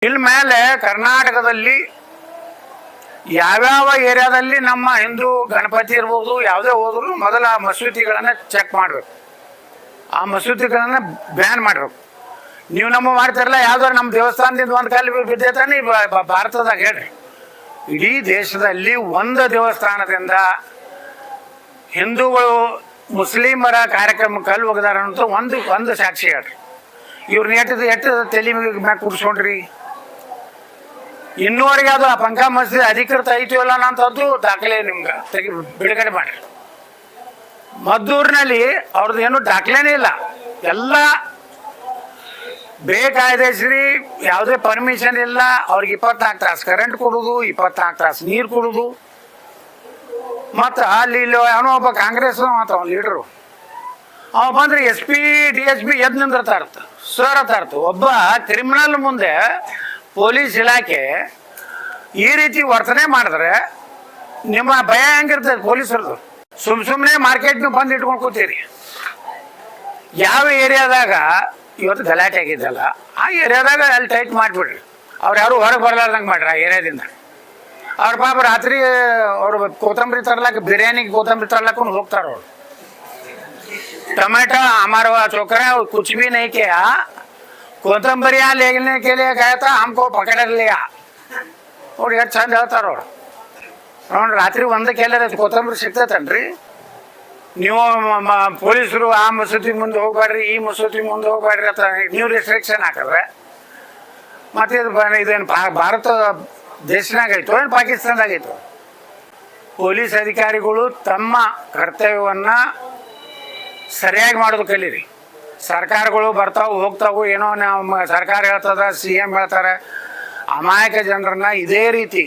ಇಲ್ಲಿ ಮೇಲೆ ಕರ್ನಾಟಕದಲ್ಲಿ ಯಾವ್ಯಾವ ಏರಿಯಾದಲ್ಲಿ ನಮ್ಮ ಹಿಂದೂ ಗಣಪತಿ ಇರ್ಬೋದು ಯಾವುದೇ ಹೋದ್ರು ಮೊದಲ ಆ ಮಸೂತಿಗಳನ್ನು ಚೆಕ್ ಮಾಡಬೇಕು, ಆ ಮಸೂತಿಗಳನ್ನು ಬ್ಯಾನ್ ಮಾಡಬೇಕು. ನೀವು ನಮ್ಮ ಮಾಡ್ತಿರಲ್ಲ, ಯಾವ್ದಾರು ನಮ್ಮ ದೇವಸ್ಥಾನದಿಂದ ಒಂದು ಕಾಲು ಬಿದ್ದೈತಾನೆ ಭಾರತದಾಗ ಹೇಳ್ರಿ. ಇಡೀ ದೇಶದಲ್ಲಿ ಒಂದು ದೇವಸ್ಥಾನದಿಂದ ಹಿಂದೂಗಳು ಮುಸ್ಲಿಮರ ಕಾರ್ಯಕ್ರಮ ಕಲ್ಲು ಒಗದಾರ ಅಂತ ಒಂದು ಸಾಕ್ಷಿ ಹೇಳ್ರಿ. ಇವ್ರನ್ನ ಎಷ್ಟು ತಲೆ ಮ್ಯಾಗ ಕೂರಿಸ್ಕೊಂಡ್ರಿ. ಇನ್ನೂವರೆಗೆ ಅದು ಆ ಪಂಕ ಮಸ್ಜಿದ್ ಅಧಿಕೃತ ಐತಿ ಇಲ್ಲ ಅನ್ನೋಂಥದ್ದು ದಾಖಲೆ ನಿಮ್ಗೆ ಬಿಡುಗಡೆ ಮಾಡ್ರಿ. ಮದ್ದೂರಿನಲ್ಲಿ ಅವ್ರದ್ದು ಏನು ದಾಖಲೆನೇ ಇಲ್ಲ, ಎಲ್ಲ ಬೇಕಾಯ್ದೆಸ್ರಿ, ಯಾವುದೇ ಪರ್ಮಿಷನ್ ಇಲ್ಲ. ಅವ್ರಿಗೆ 24 ತಾಸು ಕರೆಂಟ್ ಕೊಡೋದು, 24 ತಾಸು ನೀರು ಕೊಡೋದು. ಮತ್ತು ಇಲ್ಲಿ ಅವನೋ ಒಬ್ಬ ಕಾಂಗ್ರೆಸ್ ಮತ್ತು ಅವ್ನ ಲೀಡರು ಅವ ಬಂದ್ರೆ SP DSP ಎದ್ದು ನಿಂದಿರ್ತಾ ಇರ್ತ ಸರ್ ಅಂತ ಇರ್ತ. ಒಬ್ಬ ಕ್ರಿಮಿನಲ್ ಮುಂದೆ ಪೊಲೀಸ್ ಇಲಾಖೆ ಈ ರೀತಿ ವರ್ತನೆ ಮಾಡಿದ್ರೆ ನಿಮ್ಮ ಭಯ ಹೆಂಗಿರ್ತದೆ ಪೊಲೀಸರದು? ಸುಮ್ಮನೆ ಮಾರ್ಕೆಟ್ನ ಬಂದು ಇಟ್ಕೊಂಡು ಕೂತೀರಿ. ಯಾವ ಏರಿಯಾದಾಗ ಇವತ್ತು ಗಲಾಟೆ ಆಗಿದ್ದಲ್ಲ ಆ ಏರಿಯಾದಾಗ ಅಲ್ಲಿ ಟೈಟ್ ಮಾಡಿಬಿಡ್ರಿ. ಅವ್ರು ಯಾರು ಹೊರಗೆ ಬರಲಾರ್ದಂಗೆ ಮಾಡ್ರಿ ಆ ಏರಿಯಾದಿಂದ. ಅವ್ರ ಪಾಪ ರಾತ್ರಿ ಅವ್ರು ಕೊತ್ತಂಬರಿ ತರ್ಲಾಕ, ಬಿರಿಯಾನಿಗೆ ಕೊತ್ತಂಬರಿ ತರ್ಲಾಕೊಂಡು ಹೋಗ್ತಾರ. ಅವ್ರು टमाटर हमारा छोकरा कुछ भी नहीं किया, कोतंबरिया लेने के लिए गया था, हमको पकड़ लिया. और ಎಷ್ಟು ಚಂದ ಹೇಳ್ತಾರ ಅವ್ರು. ನೋಡಿ ರಾತ್ರಿ ಒಂದಕ್ಕೆ ಎಲ್ಲರ ಕೊತ್ತಂಬರಿ ಸಿಗ್ತೈತನ್ರಿ. ನೀವು ಪೊಲೀಸರು ಆ ಮಸೂತಿ ಮುಂದೆ ಹೋಗ್ಬೇಡ್ರಿ, ಈ ಮಸೂತಿ ಮುಂದೆ ಹೋಗ್ಬೇಡ್ರಿ ಅಂತ ನೀವು ರೆಸ್ಟ್ರಿಕ್ಷನ್ ಹಾಕಿದ್ರೆ ಮತ್ತೆ ಇದೇನು ಭಾರತ ದೇಶನಾಗ ಐತೋ ಏನು ಪಾಕಿಸ್ತಾನದಾಗ ಐತೋ? ಪೊಲೀಸ್ ಅಧಿಕಾರಿಗಳು ತಮ್ಮ ಕರ್ತವ್ಯವನ್ನು ಸರಿಯಾಗಿ ಮಾಡೋದು ಕಲೀರಿ. ಸರ್ಕಾರಗಳು ಬರ್ತಾವು ಹೋಗ್ತಾವು, ಏನೋ ನಮ್ಮ ಸರ್ಕಾರ ಹೇಳ್ತದ, CM ಹೇಳ್ತಾರೆ, ಅಮಾಯಕ ಜನರನ್ನ ಇದೇ ರೀತಿ